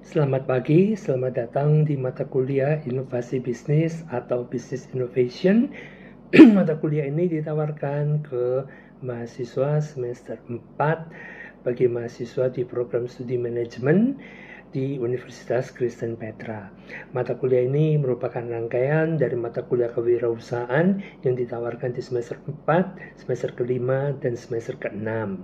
Selamat pagi, selamat datang di mata kuliah Inovasi Bisnis atau Business Innovation. Mata kuliah ini ditawarkan ke mahasiswa semester 4 bagi mahasiswa di program studi manajemen di Universitas Kristen Petra. Mata kuliah ini merupakan rangkaian dari mata kuliah kewirausahaan yang ditawarkan di semester 4, semester kelima, dan semester ke-6.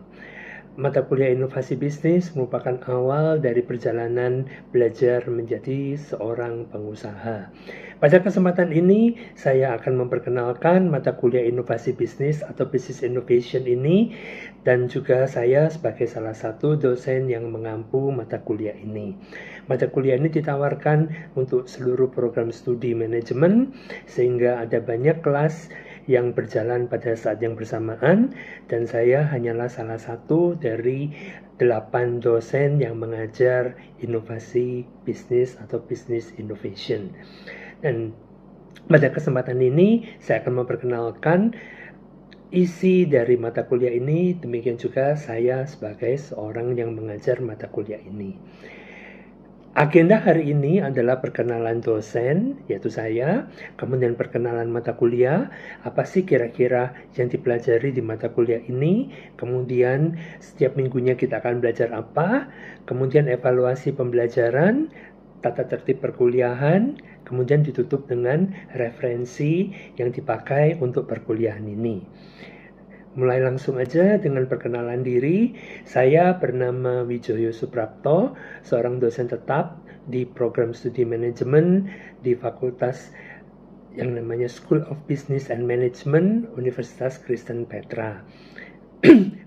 Mata kuliah inovasi bisnis merupakan awal dari perjalanan belajar menjadi seorang pengusaha. Pada kesempatan ini, saya akan memperkenalkan mata kuliah inovasi bisnis atau Business Innovation ini, dan juga saya sebagai salah satu dosen yang mengampu mata kuliah ini. Mata kuliah ini ditawarkan untuk seluruh program studi manajemen, sehingga ada banyak kelas yang berjalan pada saat yang bersamaan, dan saya hanyalah salah satu dari 8 dosen yang mengajar inovasi bisnis atau business innovation. Dan pada kesempatan ini saya akan memperkenalkan isi dari mata kuliah ini, demikian juga saya sebagai seorang yang mengajar mata kuliah ini. Agenda hari ini adalah perkenalan dosen, yaitu saya, kemudian perkenalan mata kuliah, apa sih kira-kira yang dipelajari di mata kuliah ini, kemudian setiap minggunya kita akan belajar apa, kemudian evaluasi pembelajaran, tata tertib perkuliahan, kemudian ditutup dengan referensi yang dipakai untuk perkuliahan ini. Mulai langsung aja dengan perkenalan diri. Saya bernama Wijoyo Suprapto, seorang dosen tetap di program studi manajemen di Fakultas yang namanya School of Business and Management Universitas Kristen Petra.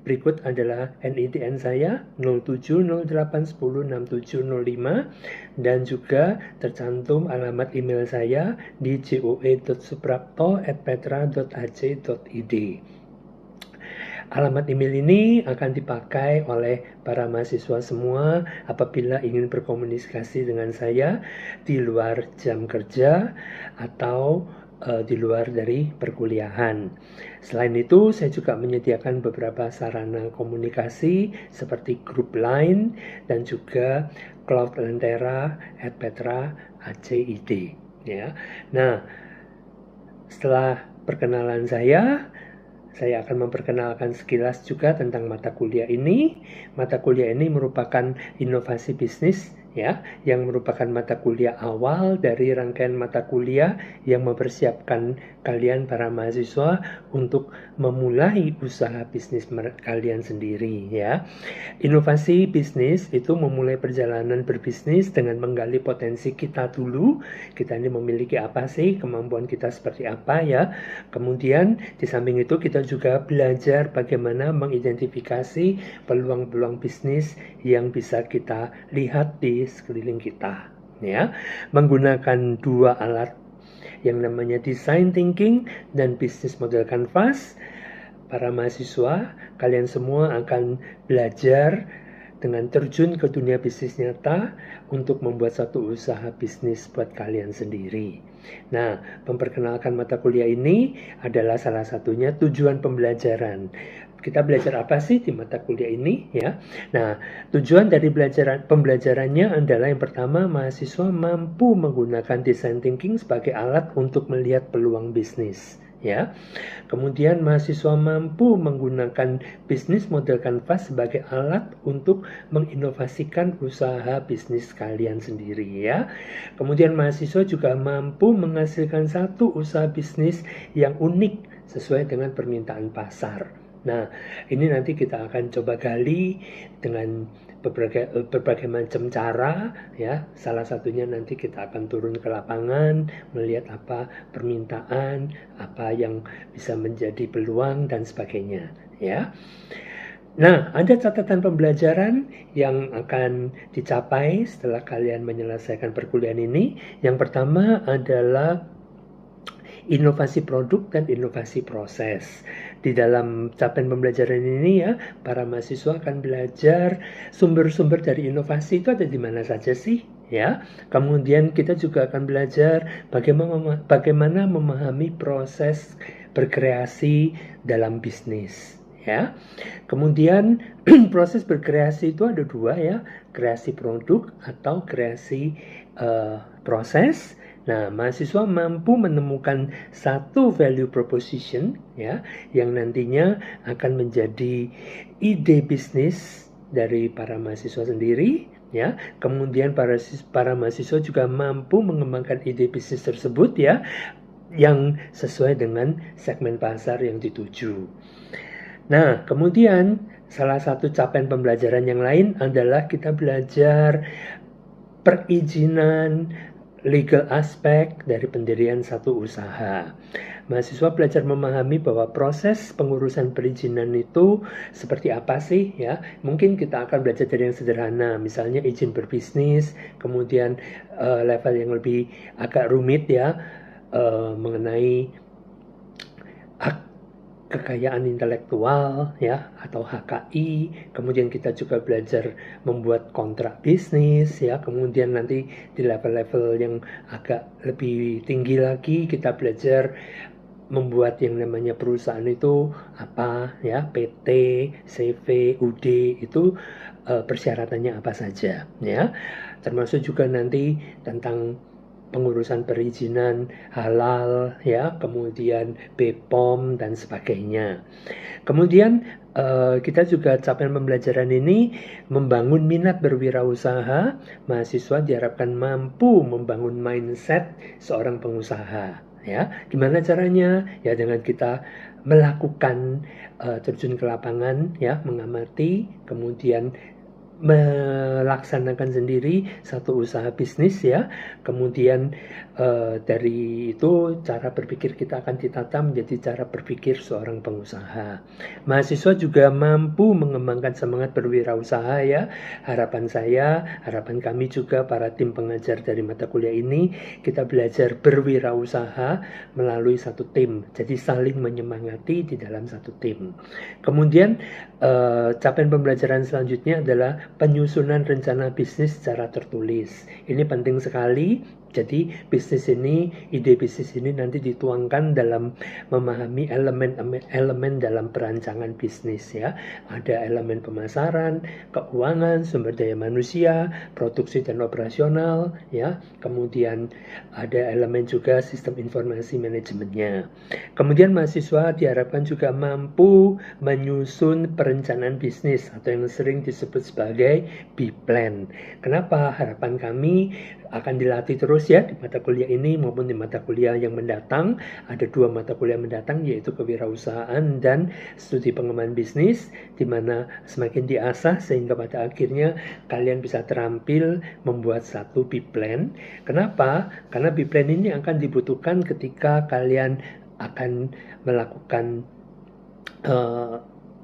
Berikut adalah NIDN saya 0708106705 dan juga tercantum alamat email saya di joe.suprapto@petra.ac.id. Alamat email ini akan dipakai oleh para mahasiswa semua apabila ingin berkomunikasi dengan saya di luar jam kerja atau di luar dari perkuliahan. Selain itu, saya juga menyediakan beberapa sarana komunikasi seperti grup Line dan juga Cloud Lentera @petra.ac.id. Ya. Nah, setelah perkenalan saya akan memperkenalkan sekilas juga tentang mata kuliah ini. Mata kuliah ini merupakan inovasi bisnis, ya, yang merupakan mata kuliah awal dari rangkaian mata kuliah yang mempersiapkan kalian para mahasiswa untuk memulai usaha bisnis kalian sendiri, ya. Inovasi bisnis itu memulai perjalanan berbisnis dengan menggali potensi kita dulu. Kita ini memiliki apa sih, kemampuan kita seperti apa, ya. Kemudian di samping itu kita juga belajar bagaimana mengidentifikasi peluang-peluang bisnis yang bisa kita lihat di sekeliling kita, ya, menggunakan dua alat yang namanya design thinking dan business model canvas. Para mahasiswa, kalian semua akan belajar dengan terjun ke dunia bisnis nyata untuk membuat satu usaha bisnis buat kalian sendiri. Nah, memperkenalkan mata kuliah ini adalah salah satunya tujuan pembelajaran. Kita belajar apa sih di mata kuliah ini, ya? Nah, tujuan dari pembelajarannya adalah yang pertama, mahasiswa mampu menggunakan design thinking sebagai alat untuk melihat peluang bisnis, ya. Kemudian mahasiswa mampu menggunakan bisnis model canvas sebagai alat untuk menginovasikan usaha bisnis kalian sendiri, ya. Kemudian mahasiswa juga mampu menghasilkan satu usaha bisnis yang unik sesuai dengan permintaan pasar. Nah, ini nanti kita akan coba gali dengan berbagai macam cara, ya. Salah satunya nanti kita akan turun ke lapangan, melihat apa permintaan, apa yang bisa menjadi peluang dan sebagainya, ya. Nah, ada catatan pembelajaran yang akan dicapai setelah kalian menyelesaikan perkuliahan ini. Yang pertama adalah inovasi produk dan inovasi proses. Di dalam capaian pembelajaran ini, ya, para mahasiswa akan belajar sumber-sumber dari inovasi itu ada di mana saja sih, ya. Kemudian kita juga akan belajar bagaimana memahami proses berkreasi dalam bisnis, ya. Kemudian proses berkreasi itu ada dua ya, kreasi produk atau kreasi proses. Nah, mahasiswa mampu menemukan satu value proposition ya, yang nantinya akan menjadi ide bisnis dari para mahasiswa sendiri ya. Kemudian para mahasiswa juga mampu mengembangkan ide bisnis tersebut ya, yang sesuai dengan segmen pasar yang dituju. Nah, kemudian salah satu capaian pembelajaran yang lain adalah kita belajar perizinan, legal aspek dari pendirian satu usaha. Mahasiswa belajar memahami bahwa proses pengurusan perizinan itu seperti apa sih ya. Mungkin kita akan belajar dari yang sederhana, misalnya izin berbisnis, kemudian level yang lebih agak rumit ya, mengenai hak kekayaan intelektual ya, atau HKI. Kemudian kita juga belajar membuat kontrak bisnis ya. Kemudian nanti di level-level yang agak lebih tinggi lagi kita belajar membuat yang namanya perusahaan itu apa ya, PT, CV, UD itu persyaratannya apa saja ya. Termasuk juga nanti tentang pengurusan perizinan halal ya, kemudian BPOM dan sebagainya. Kemudian kita juga capaian pembelajaran ini membangun minat berwirausaha. Mahasiswa diharapkan mampu membangun mindset seorang pengusaha ya. Gimana caranya? Ya dengan kita melakukan terjun ke lapangan ya, mengamati, kemudian melaksanakan sendiri satu usaha bisnis ya. Kemudian dari itu cara berpikir kita akan ditata menjadi cara berpikir seorang pengusaha. Mahasiswa juga mampu mengembangkan semangat berwirausaha ya. Harapan saya, harapan kami juga para tim pengajar dari mata kuliah ini, kita belajar berwirausaha melalui satu tim. Jadi saling menyemangati di dalam satu tim. Kemudian capaian pembelajaran selanjutnya adalah penyusunan rencana bisnis secara tertulis. Ini penting sekali. Jadi bisnis ini, ide bisnis ini nanti dituangkan dalam memahami elemen dalam perancangan bisnis ya. Ada elemen pemasaran, keuangan, sumber daya manusia, produksi dan operasional ya. Kemudian ada elemen juga sistem informasi manajemennya. Kemudian mahasiswa diharapkan juga mampu menyusun perencanaan bisnis atau yang sering disebut sebagai B-plan. Kenapa? Harapan kami akan dilatih terus ya di mata kuliah ini maupun di mata kuliah yang mendatang. Ada 2 mata kuliah mendatang, yaitu kewirausahaan dan studi pengembangan bisnis, di mana semakin diasah sehingga pada akhirnya kalian bisa terampil membuat satu B-plan. Kenapa? Karena B-plan ini akan dibutuhkan ketika kalian akan melakukan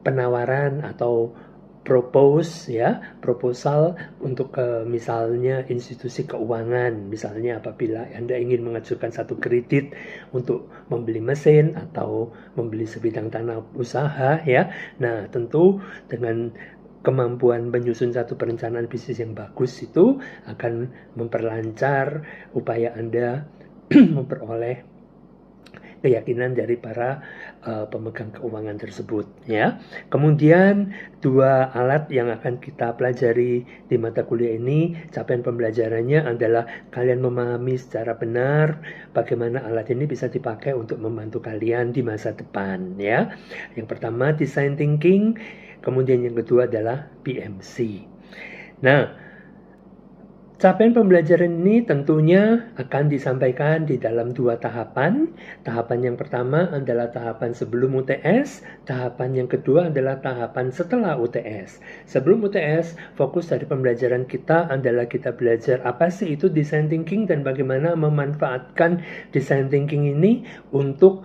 penawaran atau proposal untuk misalnya institusi keuangan. Misalnya apabila Anda ingin mengajukan satu kredit untuk membeli mesin atau membeli sebidang tanah usaha ya. Nah, tentu dengan kemampuan menyusun satu perencanaan bisnis yang bagus itu akan memperlancar upaya Anda memperoleh keyakinan dari para pemegang keuangan tersebut ya. Kemudian 2 alat yang akan kita pelajari di mata kuliah ini, capaian pembelajarannya adalah kalian memahami secara benar bagaimana alat ini bisa dipakai untuk membantu kalian di masa depan ya. Yang pertama design thinking, kemudian yang kedua adalah PMC. Nah, capaian pembelajaran ini tentunya akan disampaikan di dalam 2 tahapan. Tahapan yang pertama adalah tahapan sebelum UTS, tahapan yang kedua adalah tahapan setelah UTS. Sebelum UTS, fokus dari pembelajaran kita adalah kita belajar apa sih itu design thinking dan bagaimana memanfaatkan design thinking ini untuk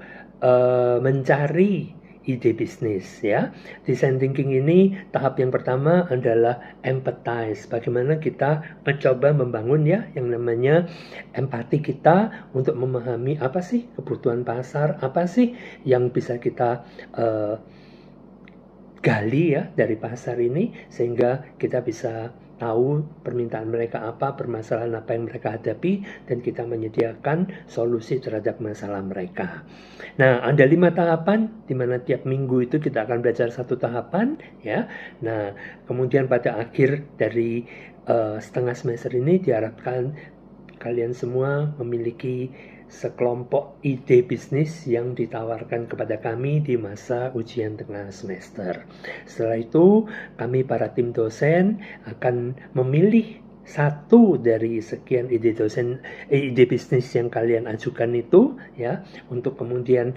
mencari ide bisnis ya. Design thinking ini tahap yang pertama adalah empathize. Bagaimana kita mencoba membangun ya yang namanya empati kita untuk memahami apa sih kebutuhan pasar, apa sih yang bisa kita gali ya dari pasar ini sehingga kita bisa tahu permintaan mereka apa, permasalahan apa yang mereka hadapi, dan kita menyediakan solusi terhadap masalah mereka. Nah, ada 5 tahapan di mana tiap minggu itu kita akan belajar 1 tahapan, ya. Nah, kemudian pada akhir dari setengah semester ini diharapkan kalian semua memiliki sekelompok ide bisnis yang ditawarkan kepada kami di masa ujian tengah semester. Setelah itu, kami para tim dosen akan memilih satu dari sekian ide bisnis yang kalian ajukan itu, ya, untuk kemudian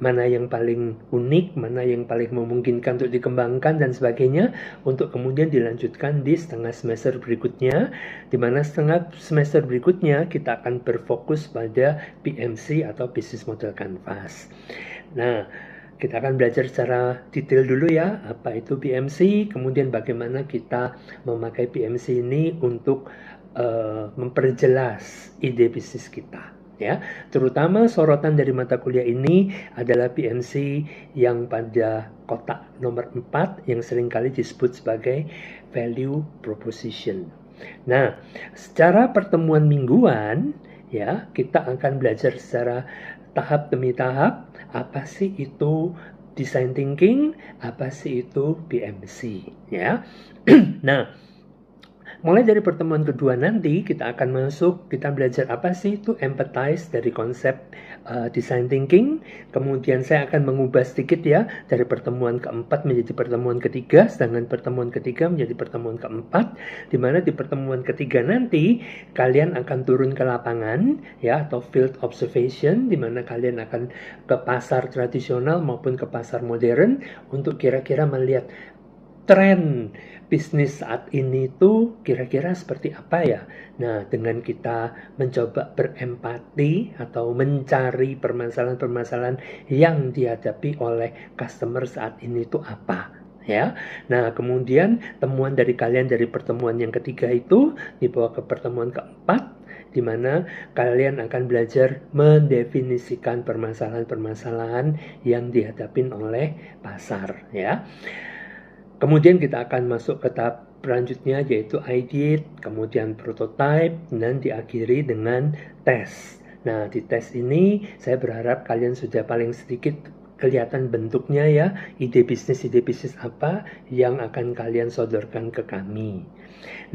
mana yang paling unik, mana yang paling memungkinkan untuk dikembangkan dan sebagainya, untuk kemudian dilanjutkan di setengah semester berikutnya, di mana setengah semester berikutnya kita akan berfokus pada PMC atau Business Model Canvas. Nah, kita akan belajar secara detail dulu ya, apa itu PMC, kemudian bagaimana kita memakai PMC ini untuk memperjelas ide bisnis kita. Ya, terutama sorotan dari mata kuliah ini adalah PMC yang pada kotak nomor 4 yang seringkali disebut sebagai value proposition. Nah, secara pertemuan mingguan ya, kita akan belajar secara tahap demi tahap apa sih itu design thinking, apa sih itu PMC ya. Nah, mulai dari pertemuan kedua nanti kita akan kita belajar apa sih itu empathize dari konsep design thinking. Kemudian saya akan mengubah sedikit ya dari pertemuan keempat menjadi pertemuan ketiga, sedangkan pertemuan ketiga menjadi pertemuan keempat, di mana di pertemuan ketiga nanti kalian akan turun ke lapangan ya, atau field observation, di mana kalian akan ke pasar tradisional maupun ke pasar modern untuk kira-kira melihat tren bisnis saat ini tuh kira-kira seperti apa ya. Nah, dengan kita mencoba berempati atau mencari permasalahan-permasalahan yang dihadapi oleh customer saat ini tuh apa ya. Nah, kemudian temuan dari kalian dari pertemuan yang ketiga itu dibawa ke pertemuan keempat, di mana kalian akan belajar mendefinisikan permasalahan-permasalahan yang dihadapi oleh pasar ya. Kemudian kita akan masuk ke tahap selanjutnya yaitu ideate, kemudian prototype, dan diakhiri dengan tes. Nah, di tes ini saya berharap kalian sudah paling sedikit kelihatan bentuknya ya, ide bisnis apa yang akan kalian sodorkan ke kami.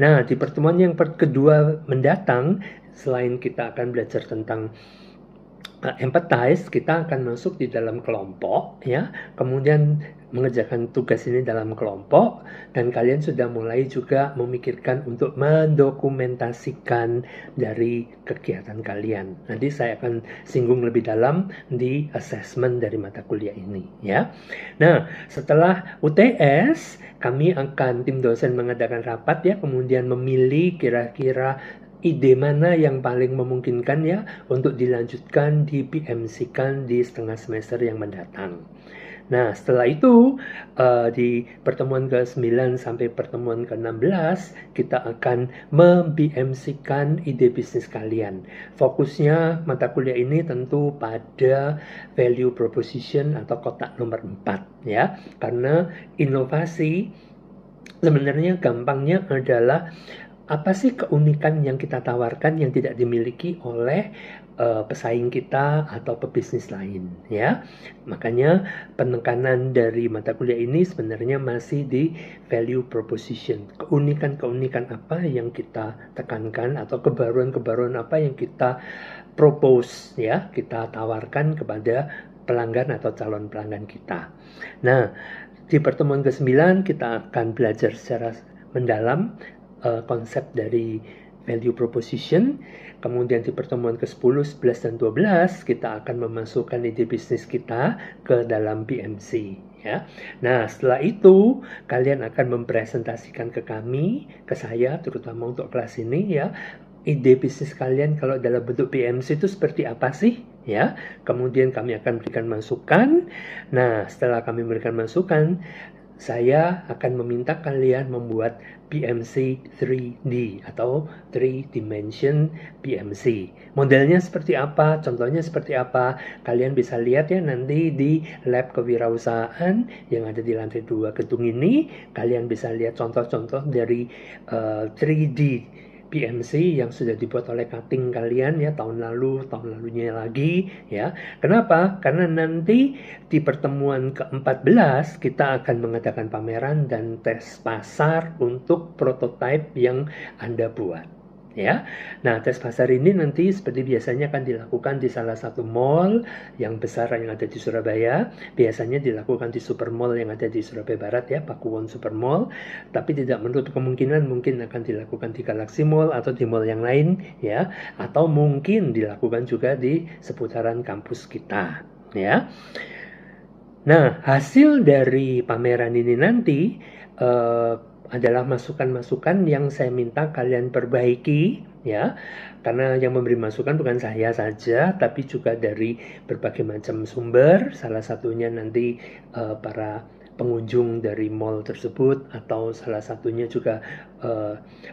Nah, di pertemuan yang kedua mendatang, selain kita akan belajar tentang empathize, kita akan masuk di dalam kelompok ya, kemudian mengerjakan tugas ini dalam kelompok, dan kalian sudah mulai juga memikirkan untuk mendokumentasikan dari kegiatan kalian. Nanti saya akan singgung lebih dalam di assessment dari mata kuliah ini ya. Nah, setelah UTS kami akan tim dosen mengadakan rapat ya, kemudian memilih kira-kira ide mana yang paling memungkinkan ya untuk dilanjutkan di PMC-kan di setengah semester yang mendatang. Nah, setelah itu di pertemuan ke-9 sampai pertemuan ke-16 kita akan mem-BMC-kan ide bisnis kalian. Fokusnya mata kuliah ini tentu pada value proposition atau kotak nomor 4 ya. Karena inovasi sebenarnya gampangnya adalah apa sih keunikan yang kita tawarkan yang tidak dimiliki oleh pesaing kita atau pebisnis lain ya. Makanya penekanan dari mata kuliah ini sebenarnya masih di value proposition. Keunikan-keunikan apa yang kita tekankan atau kebaruan-kebaruan apa yang kita propose ya, kita tawarkan kepada pelanggan atau calon pelanggan kita. Nah, di pertemuan ke-9 kita akan belajar secara mendalam konsep dari value proposition. Kemudian di pertemuan ke-10, 11, dan 12 kita akan memasukkan ide bisnis kita ke dalam PMC ya. Nah, setelah itu kalian akan mempresentasikan ke kami, ke saya terutama untuk kelas ini ya, ide bisnis kalian kalau dalam bentuk PMC itu seperti apa sih ya. Kemudian kami akan berikan masukan. Nah, setelah kami memberikan masukan, saya akan meminta kalian membuat PMC 3D atau 3 Dimension PMC. Modelnya seperti apa, contohnya seperti apa, kalian bisa lihat ya nanti di lab kewirausahaan yang ada di lantai 2 gedung ini. Kalian bisa lihat contoh-contoh dari 3D PMC yang sudah dibuat oleh cutting kalian ya tahun lalunya lagi ya. Kenapa? Karena nanti di pertemuan ke-14 kita akan mengadakan pameran dan tes pasar untuk prototipe yang Anda buat. Ya, nah tes pasar ini nanti seperti biasanya akan dilakukan di salah satu mall yang besar yang ada di Surabaya. Biasanya dilakukan di Super Mall yang ada di Surabaya Barat ya, Pakuwon Super Mall. Tapi tidak menutup kemungkinan mungkin akan dilakukan di Galaxy Mall atau di mall yang lain ya, atau mungkin dilakukan juga di seputaran kampus kita ya. Nah, hasil dari pameran ini nanti adalah masukan-masukan yang saya minta kalian perbaiki ya, karena yang memberi masukan bukan saya saja tapi juga dari berbagai macam sumber, salah satunya nanti para pengunjung dari mall tersebut atau salah satunya juga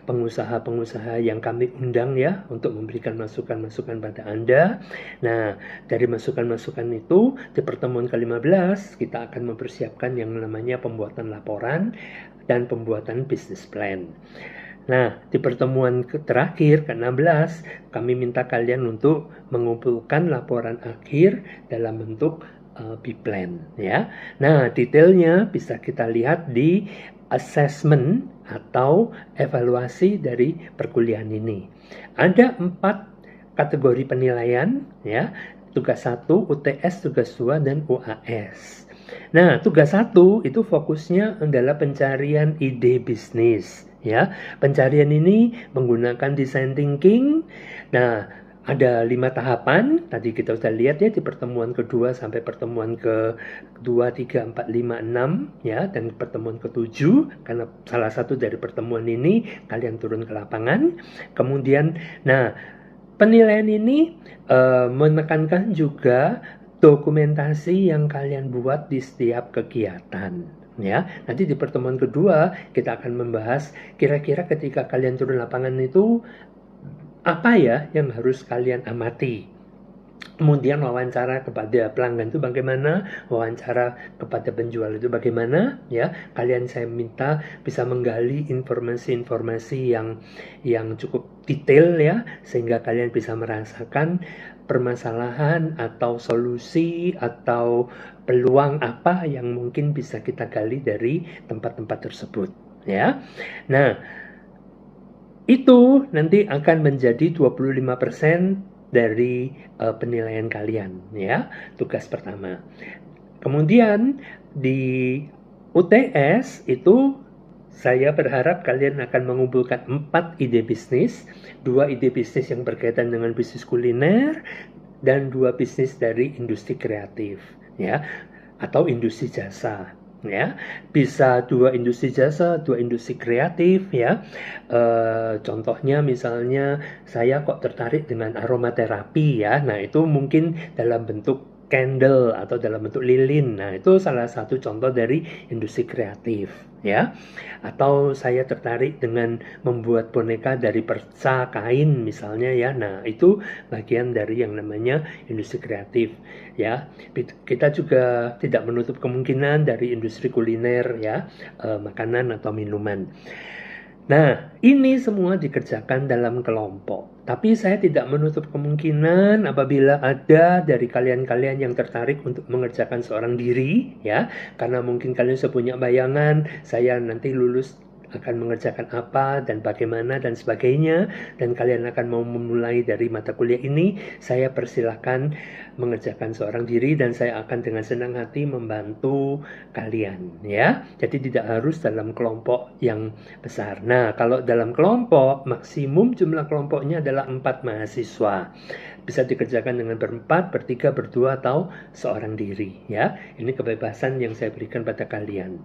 pengusaha-pengusaha yang kami undang ya untuk memberikan masukan-masukan pada Anda. Nah, dari masukan-masukan itu di pertemuan ke-15 kita akan mempersiapkan yang namanya pembuatan laporan dan pembuatan business plan. Nah, di pertemuan terakhir ke-16 kami minta kalian untuk mengumpulkan laporan akhir dalam bentuk B-plan ya. Nah, detailnya bisa kita lihat di assessment atau evaluasi dari perkuliahan ini. Ada 4 kategori penilaian ya. Tugas 1, UTS, tugas 2 dan UAS. Nah, tugas 1 itu fokusnya adalah pencarian ide bisnis ya. Pencarian ini menggunakan design thinking. Nah, ada 5 tahapan, tadi kita sudah lihat ya di pertemuan kedua sampai pertemuan ke-2, 3, 4, 5, 6 ya, dan pertemuan ke-7 karena salah satu dari pertemuan ini kalian turun ke lapangan. Kemudian, nah penilaian ini menekankan juga dokumentasi yang kalian buat di setiap kegiatan. Ya, nanti di pertemuan kedua kita akan membahas kira-kira ketika kalian turun lapangan itu apa ya yang harus kalian amati. Kemudian wawancara kepada pelanggan itu bagaimana, wawancara kepada penjual itu bagaimana ya. Kalian saya minta bisa menggali informasi-informasi yang cukup detail ya, sehingga kalian bisa merasakan permasalahan atau solusi atau peluang apa yang mungkin bisa kita gali dari tempat-tempat tersebut ya. Nah, itu nanti akan menjadi 25% dari penilaian kalian ya, tugas pertama. Kemudian di UTS itu saya berharap kalian akan mengumpulkan 4 ide bisnis, 2 ide bisnis yang berkaitan dengan bisnis kuliner dan 2 bisnis dari industri kreatif ya, atau industri jasa. Ya, bisa 2 industri jasa, 2 industri kreatif ya. Contohnya misalnya saya kok tertarik dengan aromaterapi ya. Nah, itu mungkin dalam bentuk candle atau dalam bentuk lilin. Nah, itu salah satu contoh dari industri kreatif ya. Atau saya tertarik dengan membuat boneka dari perca kain misalnya ya. Nah, itu bagian dari yang namanya industri kreatif ya. Kita juga tidak menutup kemungkinan dari industri kuliner ya, makanan atau minuman. Nah, ini semua dikerjakan dalam kelompok. Tapi saya tidak menutup kemungkinan apabila ada dari kalian-kalian yang tertarik untuk mengerjakan seorang diri, ya, karena mungkin kalian sudah punya bayangan, saya nanti lulus akan mengerjakan apa dan bagaimana dan sebagainya, dan kalian akan mau memulai dari mata kuliah ini, saya persilahkan mengerjakan seorang diri dan saya akan dengan senang hati membantu kalian ya. Jadi tidak harus dalam kelompok yang besar. Nah, kalau dalam kelompok maksimum jumlah kelompoknya adalah 4 mahasiswa. Bisa dikerjakan dengan berempat, bertiga, berdua atau seorang diri ya. Ini kebebasan yang saya berikan pada kalian.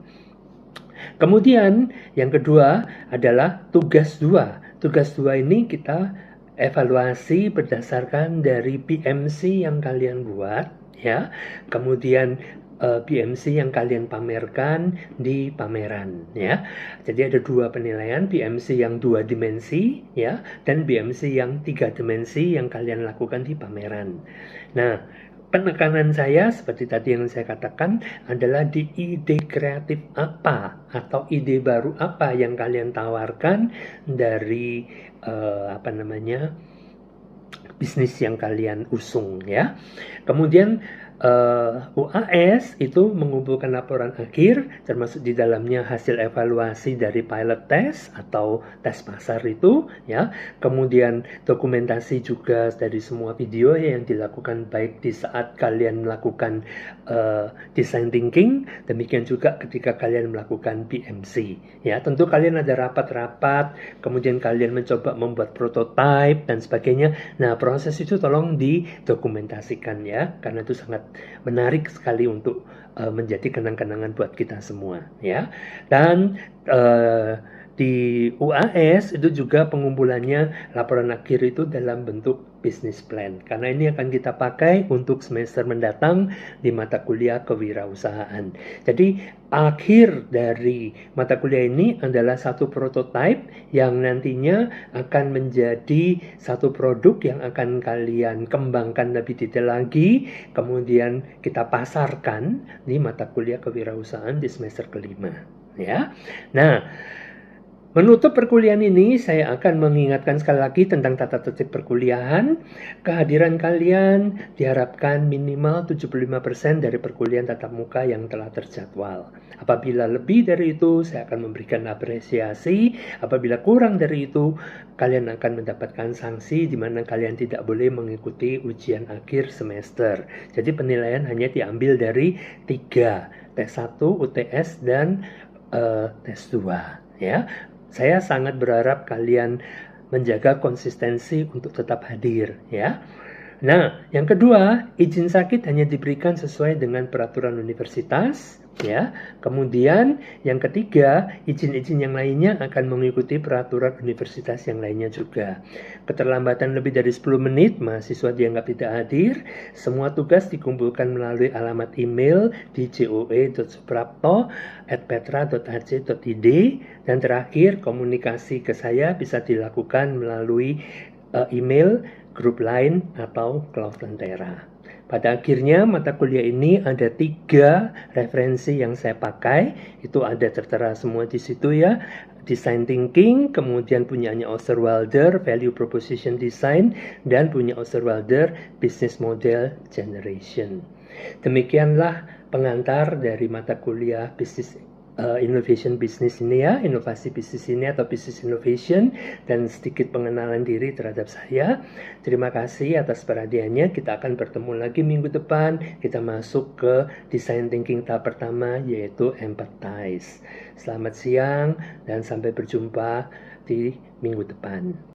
Kemudian yang kedua adalah tugas 2. Tugas 2 ini kita evaluasi berdasarkan dari PMC yang kalian buat ya. Kemudian BMC yang kalian pamerkan di pameran, ya. Jadi ada 2 penilaian, BMC yang 2 dimensi, ya, dan BMC yang 3 dimensi yang kalian lakukan di pameran. Nah, penekanan saya seperti tadi yang saya katakan adalah di ide kreatif apa atau ide baru apa yang kalian tawarkan dari bisnis yang kalian usung, ya. Kemudian UAS itu mengumpulkan laporan akhir, termasuk di dalamnya hasil evaluasi dari pilot test atau tes pasar itu, ya. Kemudian dokumentasi juga dari semua video yang dilakukan baik di saat kalian melakukan design thinking, demikian juga ketika kalian melakukan BMC. Ya, tentu kalian ada rapat-rapat, kemudian kalian mencoba membuat prototype dan sebagainya. Nah, proses itu tolong didokumentasikan, ya, karena itu sangat menarik sekali untuk menjadi kenang-kenangan buat kita semua, ya. Dan di UAS itu juga pengumpulannya laporan akhir itu dalam bentuk business plan, karena ini akan kita pakai untuk semester mendatang di mata kuliah kewirausahaan. Jadi akhir dari mata kuliah ini adalah satu prototype yang nantinya akan menjadi satu produk yang akan kalian kembangkan lebih detail lagi, kemudian kita pasarkan di mata kuliah kewirausahaan di semester kelima, ya. Nah, menutup perkuliahan ini, saya akan mengingatkan sekali lagi tentang tata tertib perkuliahan. Kehadiran kalian diharapkan minimal 75% dari perkuliahan tatap muka yang telah terjadwal. Apabila lebih dari itu, saya akan memberikan apresiasi. Apabila kurang dari itu, kalian akan mendapatkan sanksi di mana kalian tidak boleh mengikuti ujian akhir semester. Jadi penilaian hanya diambil dari 3, tes 1, UTS, dan tes 2, ya. Saya sangat berharap kalian menjaga konsistensi untuk tetap hadir, ya. Nah, yang kedua, izin sakit hanya diberikan sesuai dengan peraturan universitas, ya. Kemudian yang ketiga, izin-izin yang lainnya akan mengikuti peraturan universitas yang lainnya juga. Keterlambatan lebih dari 10 menit, mahasiswa dianggap tidak hadir. Semua tugas dikumpulkan melalui alamat email di coe.suprapto@petra.ac.id, dan terakhir komunikasi ke saya bisa dilakukan melalui email, grup lain, atau Cloud Lentera. Pada akhirnya mata kuliah ini ada 3 referensi yang saya pakai, itu ada tertera semua di situ, ya. Design Thinking, kemudian punyanya Osterwalder, Value Proposition Design, dan punya Osterwalder, Business Model Generation. Demikianlah pengantar dari mata kuliah Business Innovation Business ini, ya, inovasi bisnis ini atau Business Innovation, dan sedikit pengenalan diri terhadap saya. Terima kasih atas perhatiannya. Kita akan bertemu lagi minggu depan. Kita masuk ke Design Thinking tahap pertama, yaitu Empathize. Selamat siang dan sampai berjumpa di minggu depan.